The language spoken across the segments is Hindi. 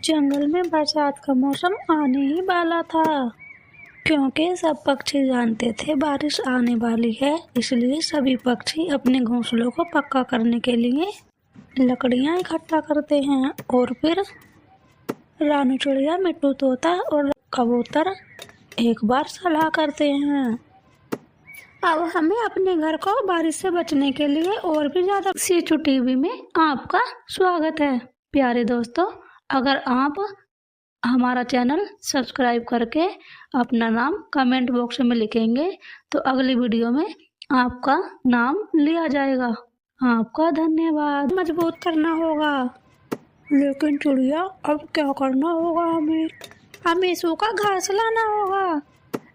जंगल में बरसात का मौसम आने ही वाला था, क्योंकि सब पक्षी जानते थे बारिश आने वाली है। इसलिए सभी पक्षी अपने घोंसलों को पक्का करने के लिए लकड़ियां इकट्ठा करते हैं और फिर रानू चिड़िया, मिट्टू तोता और कबूतर एक बार सलाह करते हैं। अब हमें अपने घर को बारिश से बचने के लिए और भी ज्यादा। सीचू टीवी में आपका स्वागत है। प्यारे दोस्तों, अगर आप हमारा चैनल सब्सक्राइब करके अपना नाम कमेंट बॉक्स में लिखेंगे तो अगली वीडियो में आपका नाम लिया जाएगा। आपका धन्यवाद। मजबूत करना होगा। लेकिन चिड़िया, अब क्या करना होगा? हमें सूखा घास लाना होगा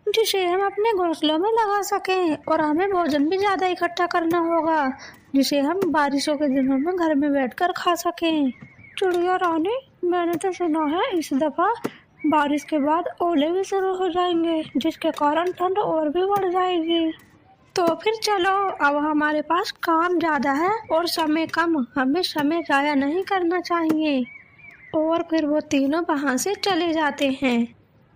जिसे हम अपने घोंसलों में लगा सकें, और हमें भोजन भी ज्यादा इकट्ठा करना होगा जिसे हम बारिशों के दिनों में घर में बैठकर खा सकें। चिड़िया रानी, मैंने तो सुना है इस दफा बारिश के बाद ओले भी शुरू हो जाएंगे, जिसके कारण ठंड और भी बढ़ जाएगी। तो फिर चलो, अब हमारे पास काम ज्यादा है और समय कम, हमें समय जाया नहीं करना चाहिए। और फिर वो तीनों वहां से चले जाते हैं।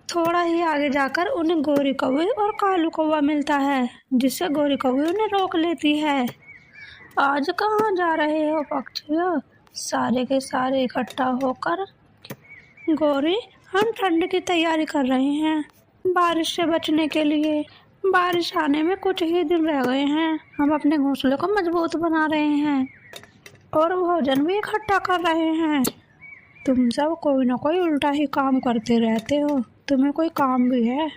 थोड़ा ही आगे जाकर उन्हें गोरी कौवे और कालू कौवा मिलता है, जिससे गोरी कौवे उन्हें रोक लेती है। आज कहाँ जा रहे हो पक्षियों? सारे के सारे इकट्ठा होकर। गोरी, हम ठंड की तैयारी कर रहे हैं बारिश से बचने के लिए। बारिश आने में कुछ ही दिन रह गए हैं। हम अपने घोंसले को मजबूत बना रहे हैं और भोजन भी इकट्ठा कर रहे हैं। तुम सब कोई ना कोई उल्टा ही काम करते रहते हो। तुम्हें कोई काम भी है?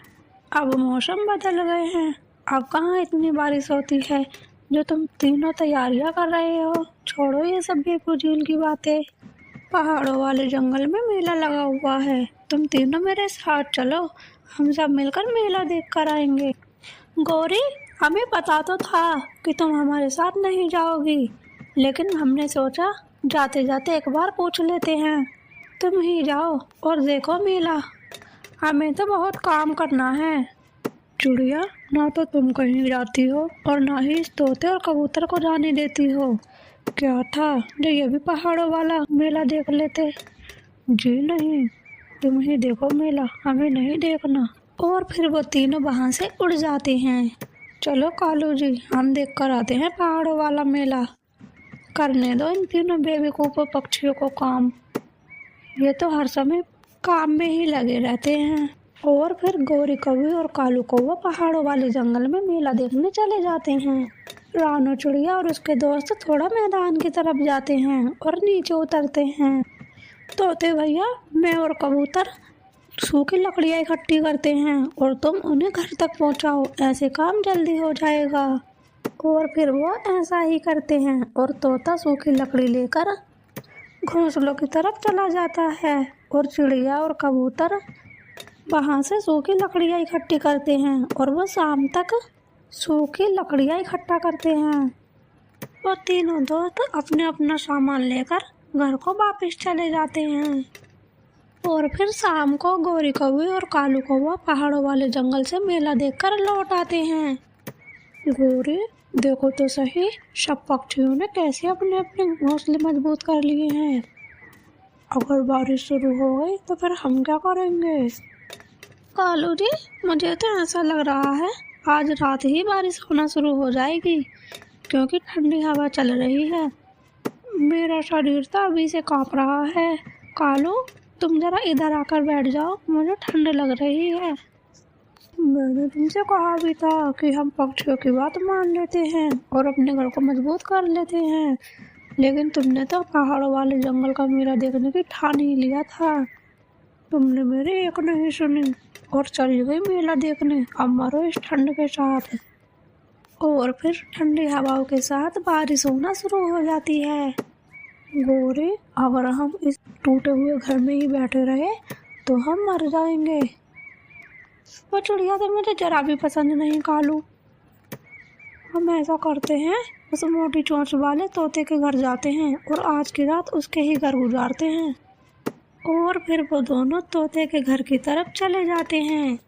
अब मौसम बदल गए हैं, अब कहाँ इतनी बारिश होती है जो तुम तीनों तैयारियां कर रहे हो। छोड़ो ये सब बेफजूल की बातें। पहाड़ों वाले जंगल में मेला लगा हुआ है, तुम तीनों मेरे साथ चलो, हम सब मिलकर मेला देख कर आएंगे। गौरी, हमें पता तो था कि तुम हमारे साथ नहीं जाओगी, लेकिन हमने सोचा जाते जाते एक बार पूछ लेते हैं। तुम ही जाओ और देखो मेला, हमें तो बहुत काम करना है। चिड़िया, ना तो तुम कहीं जाती हो और ना ही इस तोते और कबूतर को जाने देती हो। क्या था जो ये भी पहाड़ों वाला मेला देख लेते? जी नहीं, तुम ही देखो मेला, हमें नहीं देखना। और फिर वो तीनों वहां से उड़ जाते हैं। चलो कालू जी, हम देख कर आते हैं पहाड़ों वाला मेला। करने दो इन तीनों बेवकूफ पक्षियों को काम, ये तो हर समय काम में ही लगे रहते हैं। और फिर गोरी कौवे और कालू कौवा पहाड़ों वाले जंगल में मेला देखने चले जाते हैं। रानू चिड़िया और उसके दोस्त थोड़ा मैदान की तरफ जाते हैं और नीचे उतरते हैं। तोते भैया, मैं और कबूतर सूखी लकड़ियाँ इकट्ठी करते हैं और तुम उन्हें घर तक पहुंचाओ, ऐसे काम जल्दी हो जाएगा। और फिर वो ऐसा ही करते हैं और तोता सूखी लकड़ी लेकर घोंसलों की तरफ चला जाता है और चिड़िया और कबूतर वहां से सूखी लकड़ियाँ इकट्ठी करते हैं और वो शाम तक सूखी लकड़ियाँ इकट्ठा करते हैं। और तीनों दोस्त अपने अपना सामान लेकर घर को वापस चले जाते हैं। और फिर शाम को गोरी कौवे और कालू कौवा पहाड़ों वाले जंगल से मेला देखकर लौट आते हैं। गोरी, देखो तो सही, सब पक्षियों ने कैसे अपने अपने घोंसले मजबूत कर लिए हैं। अगर बारिश शुरू हो गई तो फिर हम क्या करेंगे? कालू जी, मुझे तो ऐसा लग रहा है आज रात ही बारिश होना शुरू हो जाएगी, क्योंकि ठंडी हवा चल रही है। मेरा शरीर तो अभी से कांप रहा है। कालू, तुम जरा इधर आकर बैठ जाओ, मुझे ठंड लग रही है। मैंने तुमसे कहा भी था कि हम पक्षियों की बात मान लेते हैं और अपने घर को मजबूत कर लेते हैं, लेकिन तुमने तो पहाड़ों वाले जंगल का मेला देखने की ठान ही लिया था। तुमने मेरी एक नहीं सुनी और चली गई मेला देखने। अब मरो इस ठंड के साथ। और फिर ठंडी हवाओं के साथ बारिश होना शुरू हो जाती है। गोरी, अगर हम इस टूटे हुए घर में ही बैठे रहे तो हम मर जाएंगे। वो चिड़िया तो मुझे जरा भी पसंद नहीं कालू। हम ऐसा करते हैं, उस मोटी चोंच वाले तोते के घर जाते हैं और आज की रात उसके ही घर गुजारते हैं। और फिर वो दोनों तोते के घर की तरफ चले जाते हैं।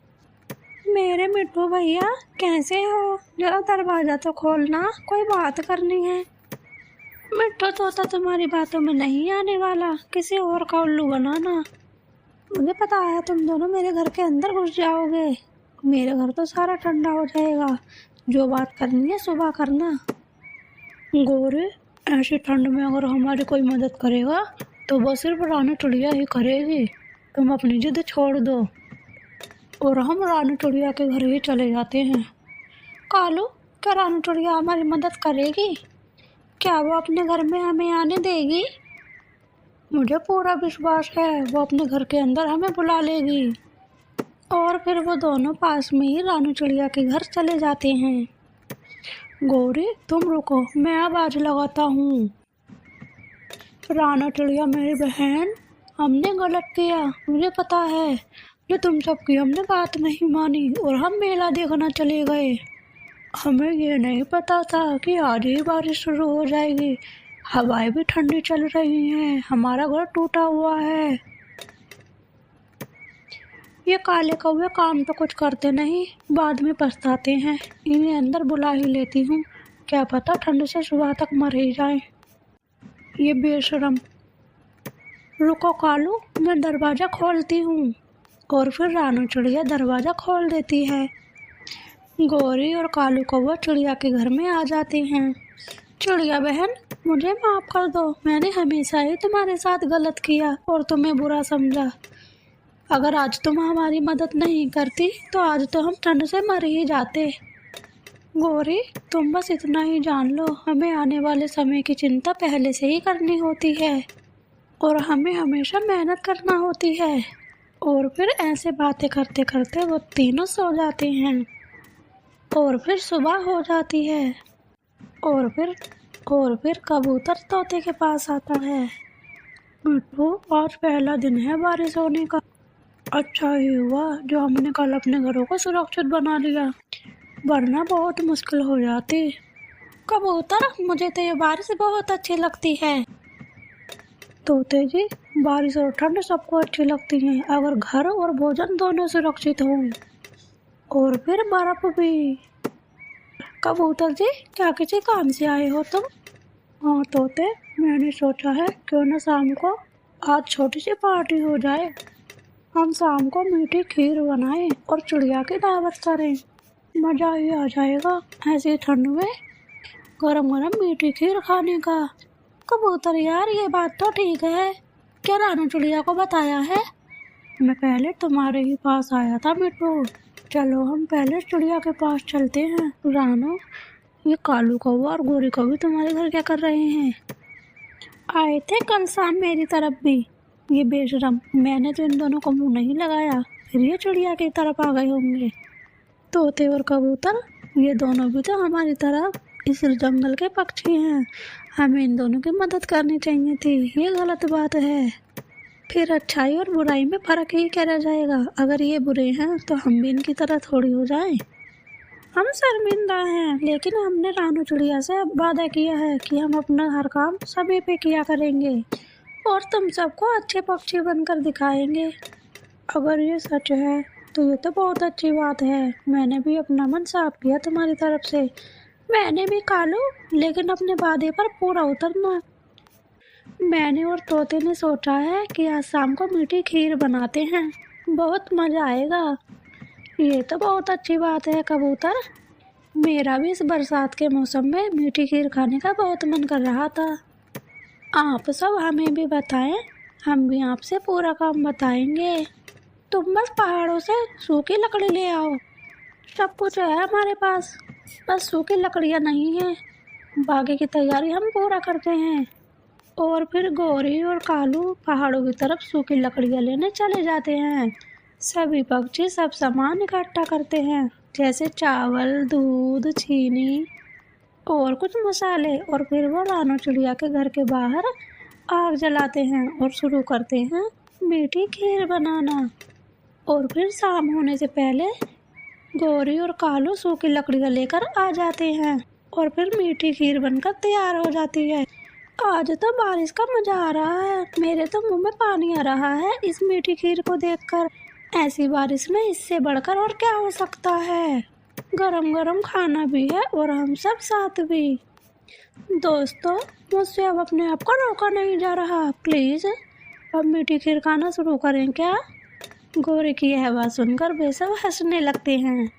मेरे मिट्टू भैया, कैसे हो? जरा दरवाजा तो खोलना, कोई बात करनी है। मिट्टू तोता तुम्हारी बातों में नहीं आने वाला, किसी और का उल्लू बनाना। मुझे पता है तुम दोनों मेरे घर के अंदर घुस जाओगे, मेरे घर तो सारा ठंडा हो जाएगा। जो बात करनी है सुबह करना। गोरे, ऐसी ठंड में अगर हमारी कोई मदद करेगा तो वो सिर्फ रानी चिड़िया ही करेगी। तुम अपनी जिद छोड़ दो। और हम रानी चिड़िया के घर ही चले जाते हैं। कालू, क्या रानी चिड़िया हमारी मदद करेगी? क्या वो अपने घर में हमें आने देगी? मुझे पूरा विश्वास है वो अपने घर के अंदर हमें बुला लेगी। और फिर वो दोनों पास में ही रानी चिड़िया के घर चले जाते हैं। गौरी, तुम रुको, मैं आवाज लगाता हूँ। रानी चिड़िया मेरी बहन, हमने गलत किया, मुझे पता है। जो तुम सबकी हमने बात नहीं मानी और हम मेला देखना चले गए। हमें ये नहीं पता था कि आज ही बारिश शुरू हो जाएगी। हवाएं भी ठंडी चल रही हैं, हमारा घर टूटा हुआ है। ये काले कौवे काम तो कुछ करते नहीं, बाद में पछताते हैं। इन्हें अंदर बुला ही लेती हूँ, क्या पता ठंड से सुबह तक मर ही जाए। ये बेशरम। रुको कालू, मैं दरवाजा खोलती हूँ। और फिर रानी चिड़िया दरवाजा खोल देती है। गौरी और कालू कौवा चिड़िया के घर में आ जाते हैं। चिड़िया बहन, मुझे माफ कर दो, मैंने हमेशा ही तुम्हारे साथ गलत किया और तुम्हें बुरा समझा। अगर आज तुम हमारी मदद नहीं करती तो आज तो हम ठंड से मर ही जाते। गौरी, तुम बस इतना ही जान लो, हमें आने वाले समय की चिंता पहले से ही करनी होती है और हमें हमेशा मेहनत करना होती है। और फिर ऐसे बातें करते करते वो तीनों सो जाते हैं। और फिर सुबह हो जाती है। और फिर कबूतर तोते के पास आता है। मिट्टू, आज पहला दिन है बारिश होने का। अच्छा ही हुआ जो हमने कल अपने घरों को सुरक्षित बना लिया, वरना बहुत मुश्किल हो जाती। कबूतर, मुझे तो ये बारिश बहुत अच्छी लगती है। तोते जी, बारिश और ठंड सबको अच्छी लगती है अगर घर और भोजन दोनों सुरक्षित हों। और फिर बर्फ भी। कबूतर जी, क्या किसी काम से आए हो तुम? हाँ तोते, मैंने सोचा है क्यों न शाम को आज छोटी सी पार्टी हो जाए। हम शाम को मीठी खीर बनाएं और चिड़िया की दावत करें। मजा ही आ जाएगा ऐसी ठंड में गरम गरम मीठी खीर खाने का। कबूतर यार, ये बात तो ठीक है, क्या रानी चिड़िया को बताया है? मैं पहले तुम्हारे ही पास आया था मिट्टू। चलो हम पहले चिड़िया के पास चलते हैं। रानो, ये कालू कौवा और गोरी कौवी तुम्हारे घर क्या कर रहे हैं? आए थे कल शाम मेरी तरफ भी। ये बेशरम, मैंने तो इन दोनों को मुंह नहीं लगाया, फिर ये चिड़िया की तरफ आ गए होंगे। तोते और कबूतर, ये दोनों भी तो हमारी तरह इस जंगल के पक्षी हैं, हमें इन दोनों की मदद करनी चाहिए थी। ये गलत बात है। फिर अच्छाई और बुराई में फर्क ही क्या रह जाएगा? अगर ये बुरे हैं तो हम भी इनकी तरह थोड़ी हो जाएं। हम शर्मिंदा हैं, लेकिन हमने रानू चिड़िया से वादा किया है कि हम अपना हर काम सभी पे किया करेंगे और तुम सबको अच्छे पक्षी बनकर दिखाएंगे। अगर ये सच है तो ये तो बहुत अच्छी बात है। मैंने भी अपना मन साफ किया तुम्हारी तरफ से। मैंने भी कालू, लेकिन अपने वादे पर पूरा उतरना। मैंने और तोते ने सोचा है कि आज शाम को मीठी खीर बनाते हैं, बहुत मजा आएगा। ये तो बहुत अच्छी बात है कबूतर, मेरा भी इस बरसात के मौसम में मीठी खीर खाने का बहुत मन कर रहा था। आप सब हमें भी बताएं, हम भी आपसे पूरा काम बताएंगे। तुम बस पहाड़ों से सूखी लकड़ी ले आओ, सब कुछ है हमारे पास, बस सूखी लकड़ियाँ नहीं हैं। बाकी की तैयारी हम पूरा करते हैं। और फिर गौरी और कालू पहाड़ों की तरफ सूखी लकड़ियाँ लेने चले जाते हैं। सभी पक्षी सब सामान इकट्ठा करते हैं, जैसे चावल, दूध, चीनी और कुछ मसाले। और फिर वो रानू चिड़िया के घर के बाहर आग जलाते हैं और शुरू करते हैं मीठी खीर बनाना। और फिर शाम होने से पहले गौरी और कालू सूखी लकड़ियाँ लेकर आ जाते हैं और फिर मीठी खीर बनकर तैयार हो जाती है। आज तो बारिश का मजा आ रहा है, मेरे तो मुंह में पानी आ रहा है इस मीठी खीर को देखकर। ऐसी बारिश में इससे बढ़कर और क्या हो सकता है। गरम गरम खाना भी है और हम सब साथ भी। दोस्तों, मुझसे अब अपने आप को रोका नहीं जा रहा। प्लीज़ अब मीठी खीर खाना शुरू करें क्या? गोरे की यह बात सुनकर वे सब हंसने लगते हैं।